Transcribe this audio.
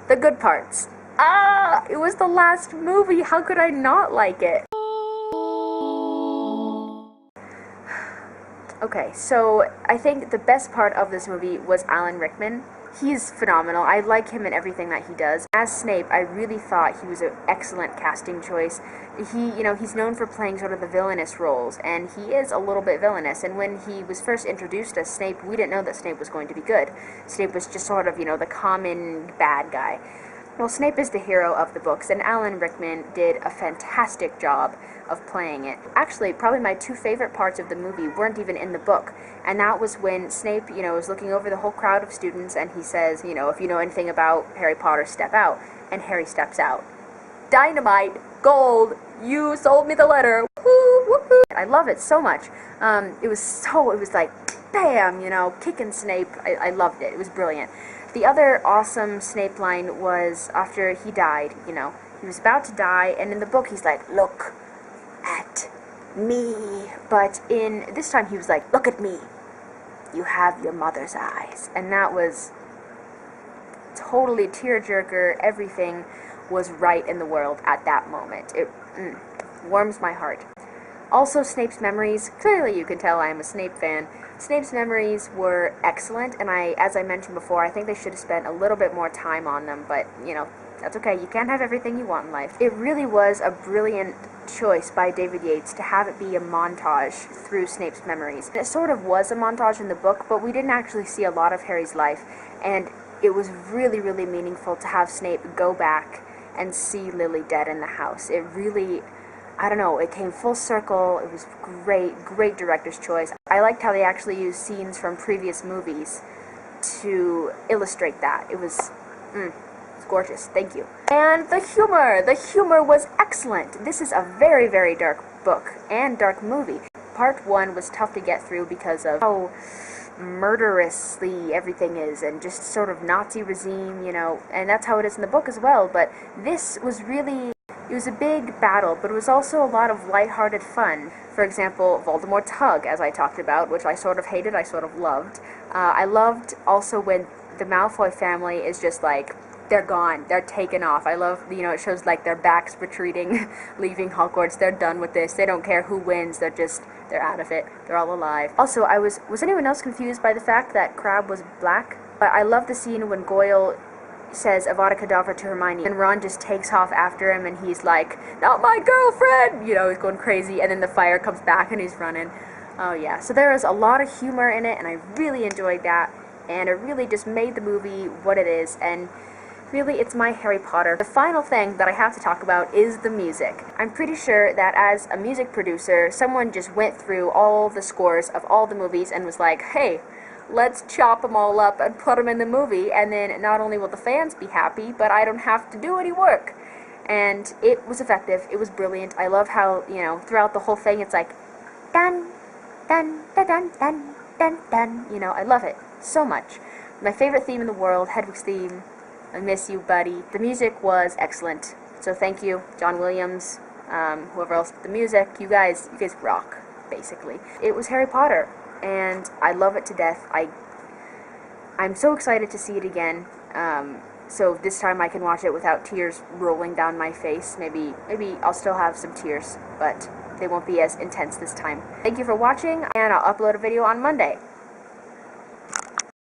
The good parts. Ah, it was the last movie. How could I not like it? Okay, so I think the best part of this movie was Alan Rickman. He's phenomenal. I like him in everything that he does. As Snape, I really thought he was an excellent casting choice. He's known for playing sort of the villainous roles, and he is a little bit villainous. And when he was first introduced as Snape, we didn't know that Snape was going to be good. Snape was just sort of, the common bad guy. Well, Snape is the hero of the books, and Alan Rickman did a fantastic job of playing it. Actually, probably my two favorite parts of the movie weren't even in the book, and that was when Snape, was looking over the whole crowd of students, and he says, if you know anything about Harry Potter, step out, and Harry steps out. Dynamite, gold, you sold me the letter, woo, woo. I love it so much. It was like, bam, kicking Snape. I loved it. It was brilliant. The other awesome Snape line was after he died, he was about to die, and in the book he's like, look at me. But in this time he was like, look at me. You have your mother's eyes. And that was totally tearjerker. Everything was right in the world at that moment. It warms my heart. Also, Snape's memories. Clearly you can tell I am a Snape fan. Snape's memories were excellent, and as I mentioned before, I think they should have spent a little bit more time on them, but, that's okay. You can't have everything you want in life. It really was a brilliant choice by David Yates to have it be a montage through Snape's memories. It sort of was a montage in the book, but we didn't actually see a lot of Harry's life, and it was really, really meaningful to have Snape go back and see Lily dead in the house. It really, I don't know, it came full circle. It was great director's choice. I liked how they actually used scenes from previous movies to illustrate that. It was, it's gorgeous. Thank you. And the humor was excellent. This is a very, very dark book and dark movie. Part 1 was tough to get through because of how murderously everything is, and just sort of Nazi regime, and that's how it is in the book as well, but this was really, it was a big battle, but it was also a lot of lighthearted fun. For example, Voldemort's hug, as I talked about, which I sort of hated, I sort of loved. I loved also when the Malfoy family is just like, they're gone, they're taken off. I love, it shows like their backs retreating, leaving Hogwarts. They're done with this. They don't care who wins. They're out of it. They're all alive. Also, was anyone else confused by the fact that Crabbe was black? I love the scene when Goyle says Avada Kedavra to Hermione, and Ron just takes off after him, and he's like, not my girlfriend! He's going crazy, and then the fire comes back and he's running. Oh yeah, so there was a lot of humor in it, and I really enjoyed that, and it really just made the movie what it is, and really, it's my Harry Potter. The final thing that I have to talk about is the music. I'm pretty sure that as a music producer, someone just went through all the scores of all the movies and was like, hey, let's chop them all up and put them in the movie, and then not only will the fans be happy, but I don't have to do any work. And it was effective. It was brilliant. I love how, throughout the whole thing, it's like, dun, dun, dun, dun, dun, dun, dun. I love it so much. My favorite theme in the world, Hedwig's theme. I miss you, buddy. The music was excellent. So thank you, John Williams, whoever else did the music. You guys rock, basically. It was Harry Potter, and I love it to death. I'm so excited to see it again. So this time I can watch it without tears rolling down my face. Maybe I'll still have some tears, but they won't be as intense this time. Thank you for watching, and I'll upload a video on Monday.